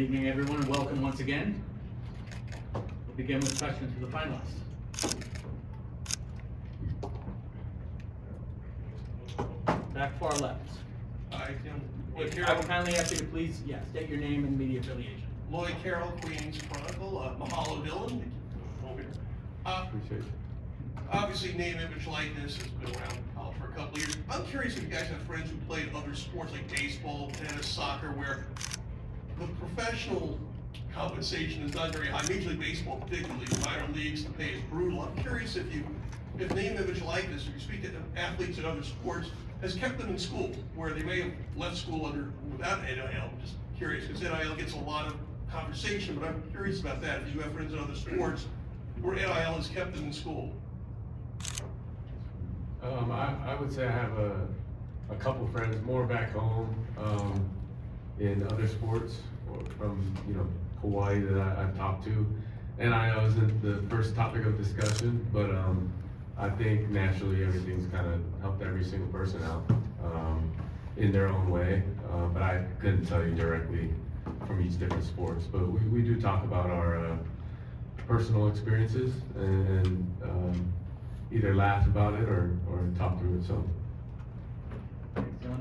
evening, everyone, and welcome once again. We'll begin with questions for the finalists. Back far left. Hi, Tim. I will kindly ask you to please, state your name and media affiliation. Lloyd Carroll, Queens Chronicle, Mahalo Dillon. Appreciate it. Obviously, name, image, likeness has been around in college for a couple of years. I'm curious if you guys have friends who played other sports like baseball, tennis, soccer, where the professional compensation is not very high. Major League Baseball, particularly minor leagues, the pay is brutal. I'm curious if name, image, likeness, if you speak to athletes in other sports, has kept them in school, where they may have left school without NIL. I'm just curious, because NIL gets a lot of conversation, but I'm curious about that. If you have friends in other sports where NIL has kept them in school. I would say I have a couple friends more back home in other sports or from Hawaii that I've talked to. NIL isn't the first topic of discussion, but I think naturally everything's kind of helped every single person out in their own way. But I couldn't tell you directly from each different sports. But we do talk about our personal experiences and either laugh about it or talk through it. So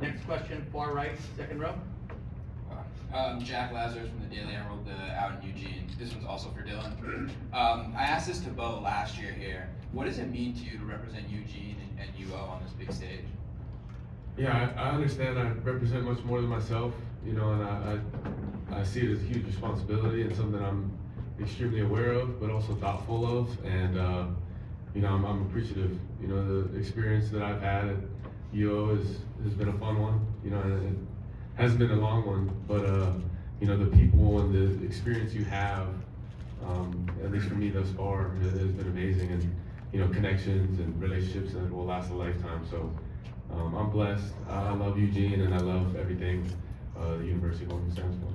Next question, far right, second row. Jack Lazarus from the Daily Herald out in Eugene. This one's also for Dylan. I asked this to Bo last year here. What does it mean to you to represent Eugene and UO on this big stage? yeah, I understand I represent much more than myself, and I see it as a huge responsibility and something I'm extremely aware of, but also thoughtful of, and I'm appreciative. The experience that I've had at UO has been a fun one. And it hasn't been a long one, but the people and the experience you have, at least for me thus far, has been amazing, and connections and relationships that will last a lifetime. So I'm blessed. I love Eugene, and I love everything the University of Oregon stands for.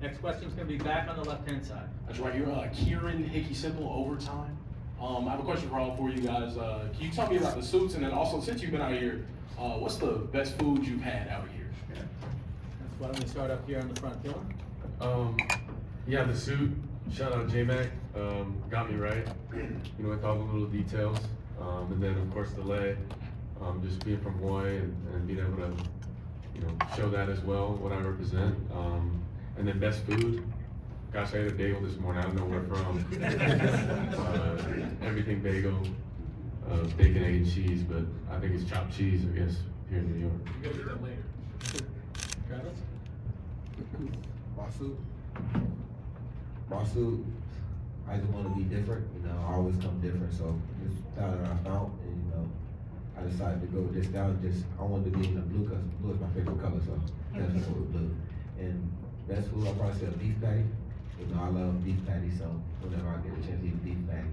Next question is going to be back on the left-hand side. That's right, you're Kieran Hickey Simple, Overtime. I have a question for all four of you guys. Can you tell me about the suits, and then also, since you've been out here, what's the best food you've had out here? That's why don't we start up here on the front, Dylan? Yeah, the suit. Shout out J-Mac. Got me right. With all the little details. And then of course the lei. Just being from Hawaii and being able to, show that as well, what I represent. And then best food. Gosh, I ate a bagel this morning. I don't know where from. Everything bagel, bacon, egg, and cheese, but I think it's chopped cheese, I guess, here in New York. You're going to do that later. Travis? My suit, I just want to be different. I always come different, so this style that I found, and I decided to go with this style. I wanted to be in the blue because blue is my favorite color, so that's what with blue. And best food, I'll probably say a beef patty. I love beef patty, so whenever I get a chance to eat a beef patty,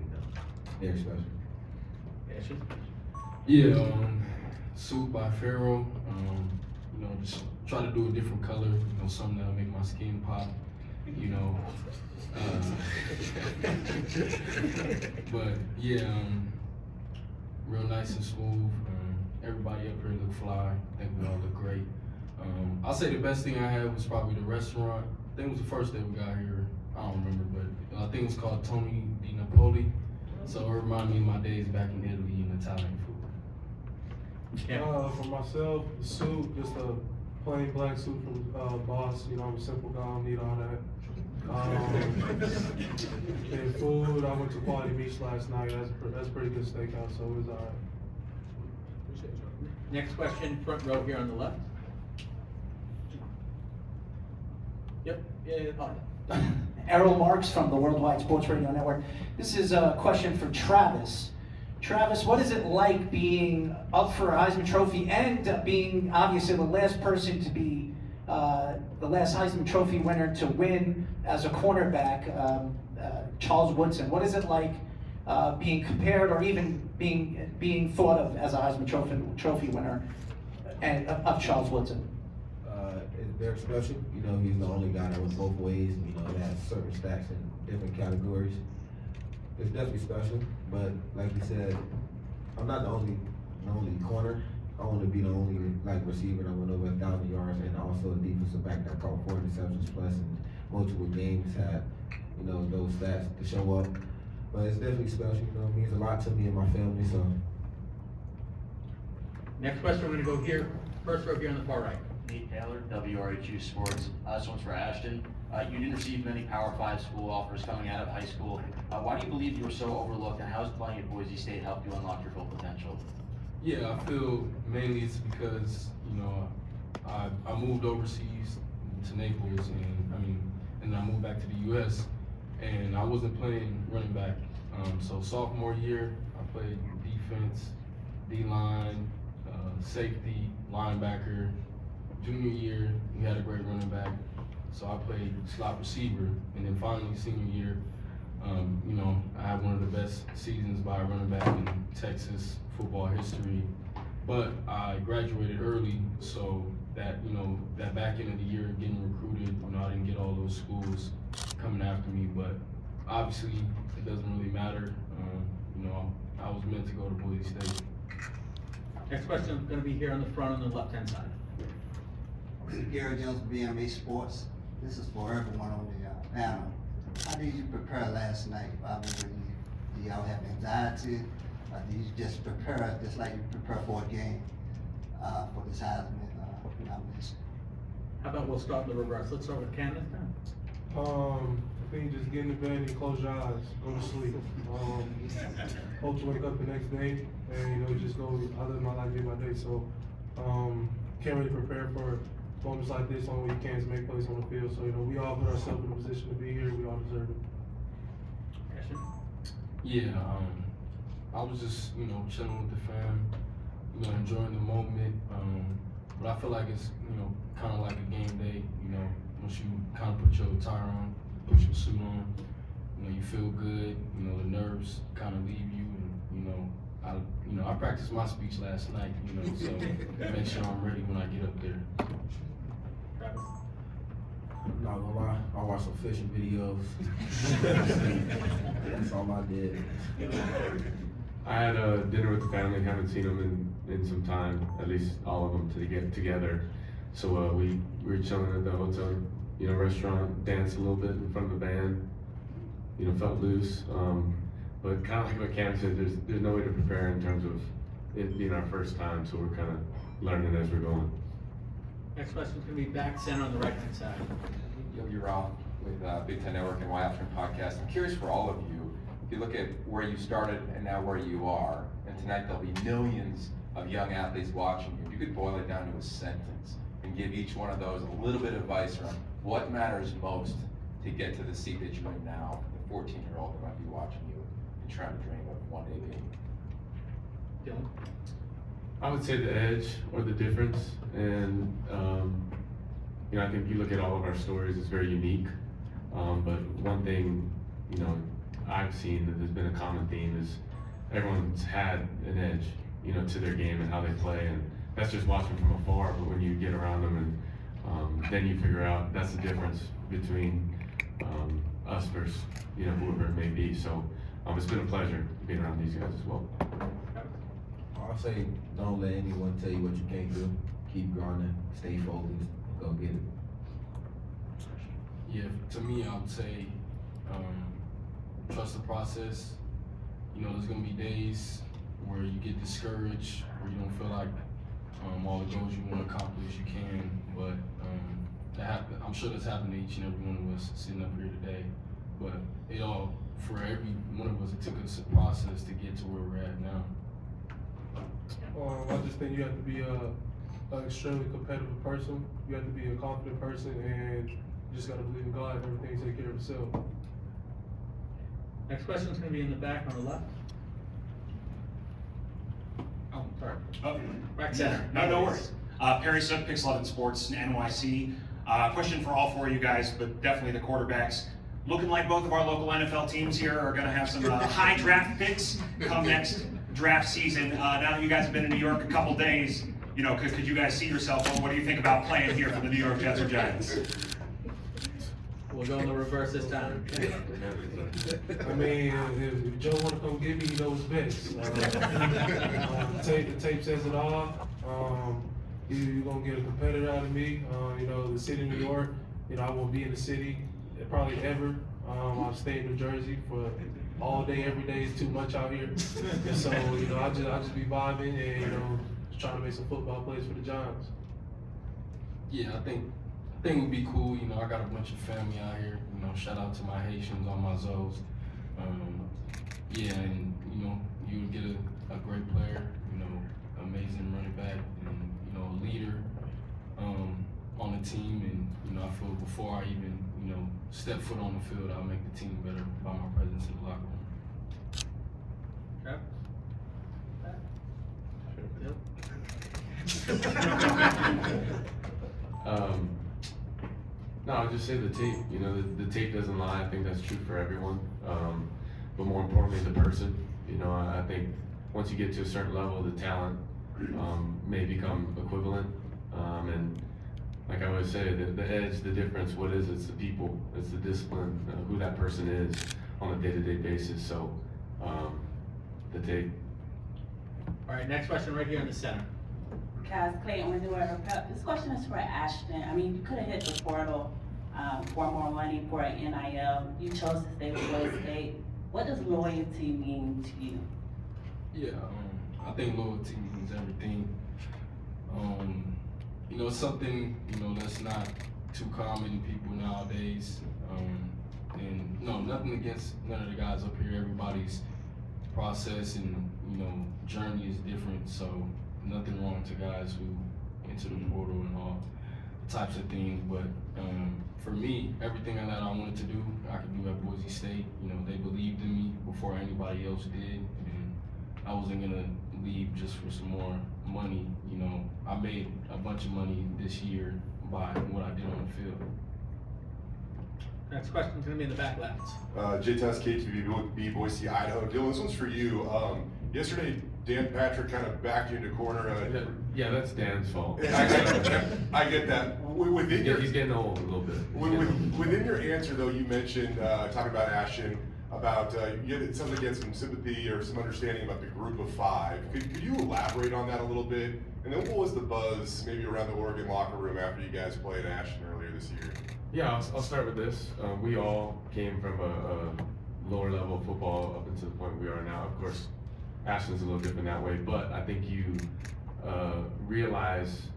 very special. Yeah, suit by Pharaoh. Just try to do a different color. Something that'll make my skin pop. But yeah, real nice and smooth. Everybody up here look fly. I think we all look great. I'll say the best thing I had was probably the restaurant. I think it was the first day we got here. I don't remember, but I think it was called Tony Di Napoli. So it reminded me of my days back in Italy and Italian food. For myself, the suit, just a plain black suit from Boss. I'm a simple guy, I don't need all that. And food, I went to Quality Beach last night. That's pretty good steakhouse, so it was all right. Next question, front row here on the left. Yep, yeah. Errol Marks from the Worldwide Sports Radio Network. This is a question for Travis. Travis, what is it like being up for a Heisman Trophy and being obviously the last person to be the last Heisman Trophy winner to win as a cornerback, Charles Woodson? What is it like being compared or even being thought of as a Heisman Trophy winner and of Charles Woodson? It's very special. He's the only guy that was both ways. He has certain stats in different categories. It's definitely special, but like you said, I'm not the only corner. I want to be the only receiver that went over 1,000 yards, and also a defensive back that caught 4 interceptions plus, and multiple games, had, you know, those stats to show up. But it's definitely special, you know, it means a lot to me and my family, so. Next question, we're gonna go here, first row here on the far right. Nate Taylor, WRHU Sports. This one's for Ashton. You didn't receive many Power 5 school offers coming out of high school. Why do you believe you were so overlooked, and how has playing at Boise State helped you unlock your full potential? Yeah, I feel mainly it's because, you know, I moved overseas to Naples and I moved back to the US and I wasn't playing running back. So sophomore year, I played defense, D-line, safety, linebacker. Junior year, we had a great running back. So I played slot receiver, and then finally senior year, you know, I had one of the best seasons by a running back in Texas football history. But I graduated early, so that, you know, that back end of the year getting recruited, you know, I didn't get all those schools coming after me, but obviously it doesn't really matter. You know, I was meant to go to Boise State. Next question is gonna be here on the front on the left-hand side. This is Gary Jones from BMA Sports. This is for everyone on the panel. How did you prepare last night? I mean, do y'all have anxiety? Or do you just prepare just like you prepare for a game for this Heisman nomination? How about we'll start in the reverse, let's start with Candace then. I think just get in the bed and close your eyes, go to sleep. Hope to wake up the next day and, you know, just go, I live my life day by day, so, can't really prepare for moments like this. Only way you can is make plays on the field, so, you know, we all put ourselves in a position to be here, we all deserve it. Ashton? Yeah, I was just, you know, chilling with the fam, you know, enjoying the moment. But I feel like it's, you know, kind of like a game day, you know, once you kind of put your attire on, put your suit on, you know, you feel good, you know, the nerves kind of leave you, and, you know, I practiced my speech last night, you know, so make sure I'm ready when I get up there. Travis? I'm not gonna lie, I watched some fishing videos. That's all I did. I had a dinner with the family, haven't seen them in some time, at least all of them to get together. So we were chilling at the hotel, you know, restaurant, danced a little bit in front of the band, you know, felt loose. But kind of like what Cam said, there's no way to prepare in terms of it being our first time, so we're kind of learning as we're going. Next question's gonna be back center on the right-hand side. Yogi Roth with Big Ten Network and Y Afternoon Podcast. I'm curious for all of you, if you look at where you started and now where you are, and tonight there'll be millions of young athletes watching you, if you could boil it down to a sentence and give each one of those a little bit of advice around what matters most to get to the seat that you're in now, the 14-year-old that might be watching you and trying to dream of one day being. Dylan? I would say the edge or the difference, and you know, I think you look at all of our stories, it's very unique. But one thing, you know, I've seen that there's been a common theme is everyone's had an edge, you know, to their game and how they play, and that's just watching from afar. But when you get around them, and then you figure out that's the difference between us versus, you know, whoever it may be. So it's been a pleasure being around these guys as well. I'll say, don't let anyone tell you what you can't do. Keep grinding, stay focused, go get it. Yeah, to me, I would say, trust the process. You know, there's gonna be days where you get discouraged, where you don't feel like all the goals you want to accomplish you can, but I'm sure that's happened to each and every one of us sitting up here today. But for every one of us, it took us a process to get to where we're at now. I just think you have to be an extremely competitive person. You have to be a confident person, and you just gotta believe in God and everything take care of itself. Next question's gonna be in the back on the left. Oh, sorry. Oh, Back center. no worries. Perry Sook, Pix 11 Sports, NYC. Question for all four of you guys, but definitely the quarterbacks. Looking like both of our local NFL teams here are gonna have some high draft picks come next draft season. Now that you guys have been in New York a couple days, you know, could you guys see yourself, well, what do you think about playing here for the New York Jets or Giants? We'll go in the reverse this time. I mean, if Joe wanna come get me, he knows best. The tape says it all. You're gonna get a competitor out of me. You know, the city of New York, you know, I won't be in the city. probably ever. I've stayed in New Jersey for all day, every day is too much out here. And so, you know, I just be vibing and, you know, just trying to make some football plays for the Giants. Yeah, I think it would be cool. You know, I got a bunch of family out here. You know, shout out to my Haitians on my Zoes. Yeah, and you know, you would get a great player. You know, amazing running back, and you know, a leader on the team. And you know, I feel before I even step foot on the field, I'll make the team better by my presence in the locker room. No, I'll just say the tape. You know, the tape doesn't lie. I think that's true for everyone. But more importantly, the person. You know, I think once you get to a certain level, the talent may become equivalent. And like I always say, the edge, the difference, what is it? It's the people, it's the discipline, who that person is on a day-to-day basis. So, the tape. All right, next question right here in the center. Kaz Clayton with New Era Prep. This question is for Ashton. I mean, you could have hit the portal for more money for an NIL. You chose to stay with Boise State. What does loyalty mean to you? Yeah, I think loyalty means everything. You know, something, you know, that's not too common in people nowadays. And no, nothing against none of the guys up here. Everybody's process and, you know, journey is different. So nothing wrong to guys who enter the portal and all types of things. But for me, everything that I wanted to do, I could do at Boise State. You know, they believed in me before anybody else did. And I wasn't gonna leave just for some more money. You know, I made a bunch of money this year by what I did on the field. Next question's gonna be in the back left. J-Test KTVB Boise, Idaho. Dylan, this one's for you. Yesterday, Dan Patrick kind of backed you into corner. Yeah, that's Dan's fault. I get that. Within your, he's getting old a little bit. Within your answer, though, you mentioned talking about Ashton, about it sounds like you had some sympathy or some understanding about the group of five. Could you elaborate on that a little bit? And then what was the buzz maybe around the Oregon locker room after you guys played Ashton earlier this year? Yeah, I'll start with this. We all came from a lower level of football up until the point we are now. Of course, Ashton's a little different that way, but I think you realize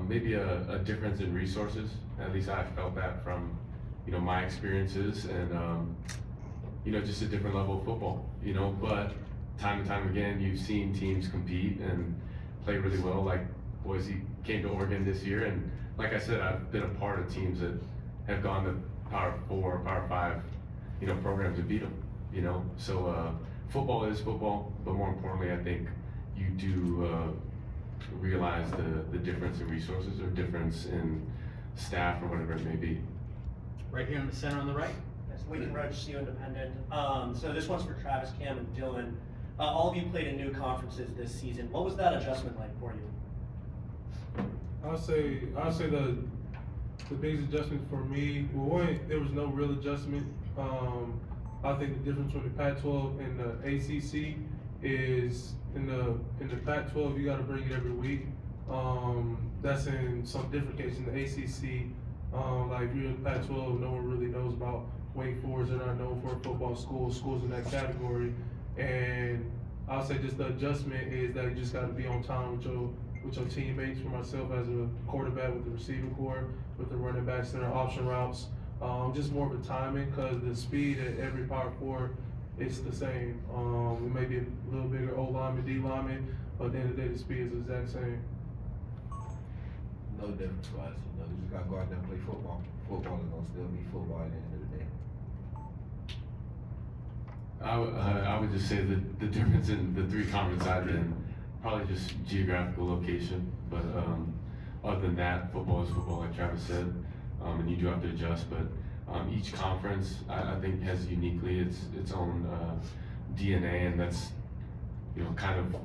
maybe a difference in resources. At least I felt that from, you know, my experiences and, you know, just a different level of football, you know, but time and time again, you've seen teams compete and play really well. Like Boise came to Oregon this year, and like I said, I've been a part of teams that have gone to Power 4, Power 5, you know, programs and beat them, you know. So football is football, but more importantly, I think you do realize the difference in resources or difference in staff or whatever it may be. Right here in the center on the right. Yes, Lincoln Roach, CU Independent. So this one's for Travis, Cam, and Dylan. All of you played in new conferences this season. What was that adjustment like for you? I'll say the biggest adjustment for me, well, one, there was no real adjustment. I think the difference between the Pac-12 and the ACC is in the Pac-12 you got to bring it every week. That's in some different cases. In the ACC, like if you're in the Pac-12, no one really knows about Wake Forest. They're not known for a football school. Schools in that category, and I'll say just the adjustment is that you just got to be on time with your teammates. For myself as a quarterback, with the receiving core, with the running backs and their option routes, just more of a timing because the speed at every Power 4 it's the same. It may be a little bigger O lineman, D lineman, but at the end of the day, the speed is the exact same. No difference wise, you know, you just gotta go out there and play football. Football is gonna still be football at the end of the day. I would just say that the difference in the three conferences I've been, probably just geographical location, but other than that, football is football, like Travis said, and you do have to adjust, but each conference, I think, has uniquely its own DNA, and that's, you know, kind of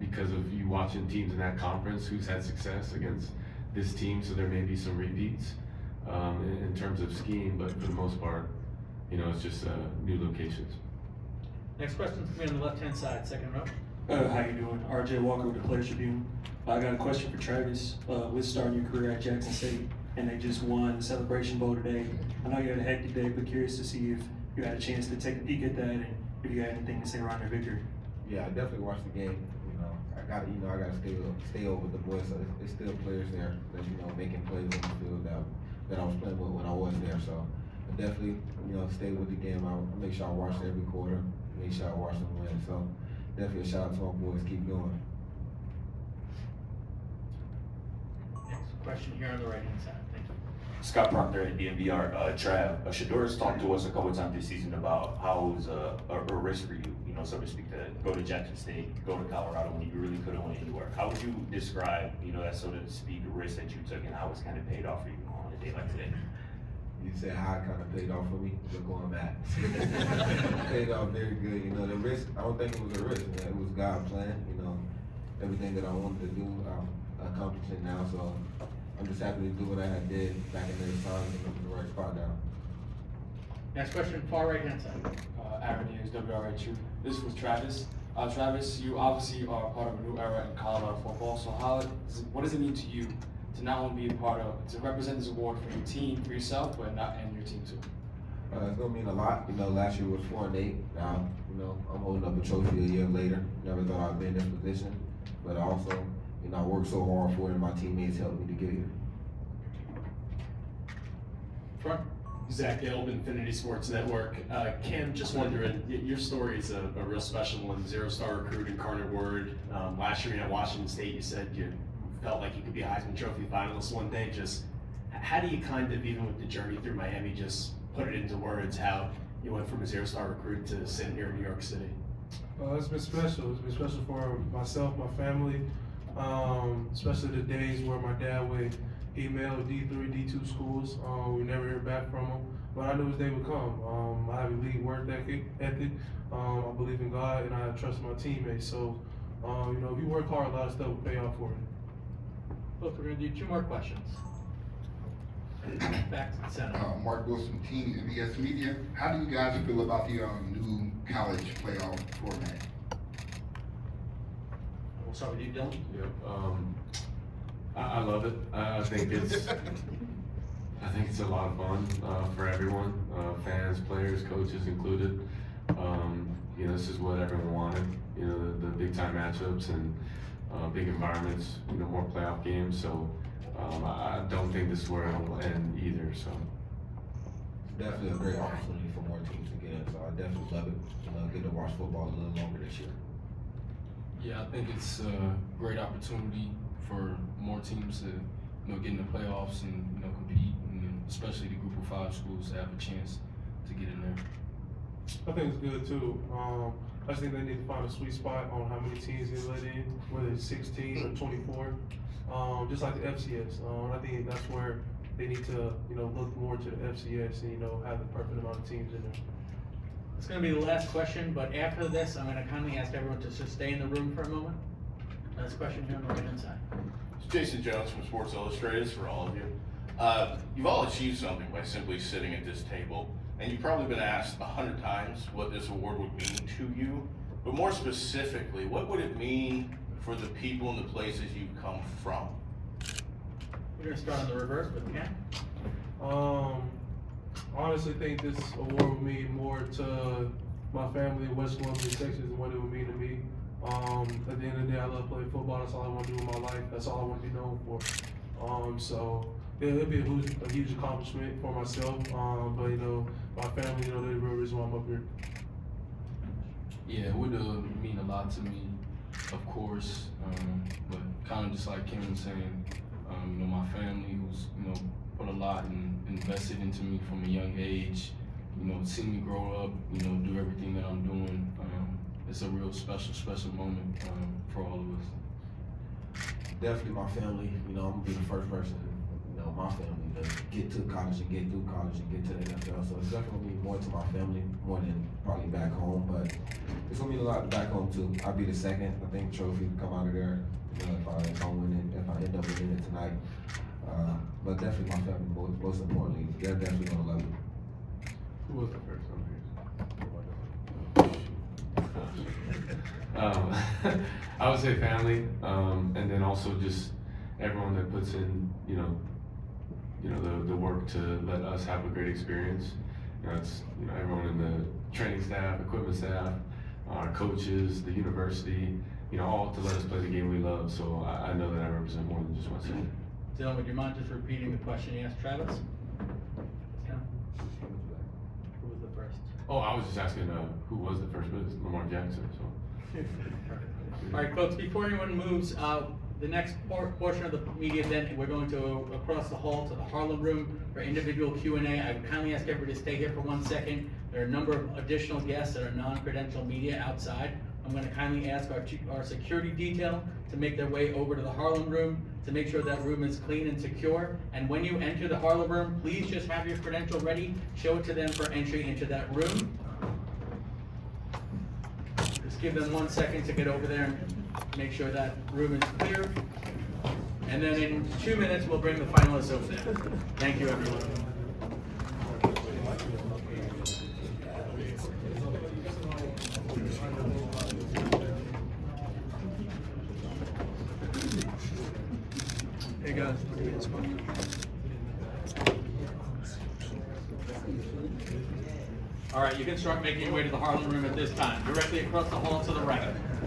because of you watching teams in that conference who's had success against this team, so there may be some repeats in terms of scheme, but for the most part, you know, it's just new locations. Next question's gonna be on the left-hand side, second row. How you doing? RJ Walker with the Players Tribune. I got a question for Travis. With starting your career at Jackson State, and they just won the Celebration Bowl today. I know you had a hectic day, but curious to see if you had a chance to take a peek at that and if you had anything to say around their victory. Yeah, I definitely watched the game. I gotta stay over the boys. So there's still players there that making plays on the field that I was playing with when I was there. So I definitely stay with the game. I make sure I watch every quarter. Make sure I watch them win. So definitely a shout out to my boys. Keep going. Next question here on the right hand side. Thank you. Scott Proctor at DMVR. Trav, Shadora's talked to us a couple times this season about how it was a risk for you, so to speak, to go to Jackson State, go to Colorado when you really couldn't win anywhere. How would you describe, that so to speak, risk that you took and how it's kind of paid off for you on a day like today? You said how it kind of paid off for me. Look where I'm at. Paid off very good. The risk, I don't think it was a risk. It was God's plan. Everything that I wanted to do, I'm accomplishing now. So I'm just happy to do what I did back in the time and look in the right spot now. Next question, far right hand side. Aaron Hughes, WRHU. This was Travis. Travis, you obviously are part of a new era in Colorado football. So what does it mean to you to not only be to represent this award for your team, for yourself, but and your team too? It's gonna mean a lot. Last year was 4-8. Now, I'm holding up a trophy a year later. Never thought I'd be in this position, but also, I worked so hard for it, and my teammates helped me to get here. Front. Zach Gelb, Infinity Sports Network. Cam, just wondering, your story is a real special one. 0-star recruit incarnate word. Last year at Washington State, you said you felt like you could be a Heisman Trophy finalist one day. Just how do you kind of, even with the journey through Miami, just put it into words how you went from a 0-star recruit to sitting here in New York City? It's been special. It's been special for myself, my family, especially the days where my dad would email D3, D2 schools. We never hear back from them, but I knew his day would come. I have a league work ethic. I believe in God and I trust my teammates. So, if you work hard, a lot of stuff will pay off for you. Look, we're gonna do 2 more questions. Back to the center. Mark Wilson, Team MBS Media. How do you guys feel about the new college playoff format? We'll start with you, Dylan. Yep. I love it. I think it's a lot of fun for everyone, fans, players, coaches included. This is what everyone wanted. The big time matchups and big environments. More playoff games. So I don't think this is where it'll end either. So Definitely a great opportunity for more teams to get in. So I definitely love it. Get to watch football a little longer this year. Yeah, I think it's a great opportunity for more teams to get in the playoffs and compete, and especially the Group of 5 schools to have a chance to get in there. I think it's good too. I just think they need to find a sweet spot on how many teams they let in, whether it's 16 or 24, just like the FCS. I think that's where they need to, look more to the FCS and, have the perfect amount of teams in there. It's gonna be the last question, but after this, I'm gonna kindly ask everyone to just stay in the room for a moment. Last question here on the right hand side. It's Jason Jones from Sports Illustrated for all of you. You've all achieved something by simply sitting at this table, and you've probably been asked 100 times what this award would mean to you. But more specifically, what would it mean for the people and the places you've come from? We're gonna start on the reverse with Ken. Honestly, think this award would mean more to my family in West Columbia, Texas, than what it would mean to me. At the end of the day, I love playing football. That's all I want to do in my life. That's all I want to be known for. So it'll be a huge accomplishment for myself. But my family, they're the real reason why I'm up here. Yeah, it would mean a lot to me, of course. But kind of just like Kim was saying, my family who's put a lot and invested into me from a young age. Seeing me grow up, do everything that I'm doing. It's a real special moment for all of us. Definitely my family. I'm gonna be the first person, my family to get to college and get through college and get to the NFL. So it's definitely more to my family, more than probably back home. But it's gonna mean a lot back home too. I'll be the second, I think, trophy to come out of there. If I win it, if I end up winning it tonight. But definitely my family, most importantly, they're definitely gonna love it. Who was the first one? I would say family, and then also just everyone that puts in, you know, the work to let us have a great experience. You know, it's, you know, everyone in the training staff, equipment staff, our coaches, the university, you know, all to let us play the game we love. So I know that I represent more than just myself. Dylan, would you mind just repeating the question you asked Travis? Yeah. Who was the first? Oh, I was just asking who was the first, but it's Lamar Jackson. So. All right, folks, before anyone moves, the next portion of the media event, we're going to go across the hall to the Harlem room for individual Q&A. I would kindly ask everybody to stay here for 1 second. There are a number of additional guests that are non-credential media outside. I'm going to kindly ask our security detail to make their way over to the Harlem room to make sure that room is clean and secure. And when you enter the Harlem room, please just have your credential ready. Show it to them for entry into that room. Just give them 1 second to get over there and make sure that room is clear. And then in 2 minutes, we'll bring the finalists over there. Thank you, everyone. Hey guys. All right, you can start making your way to the Harlem room at this time. Directly across the hall to the right.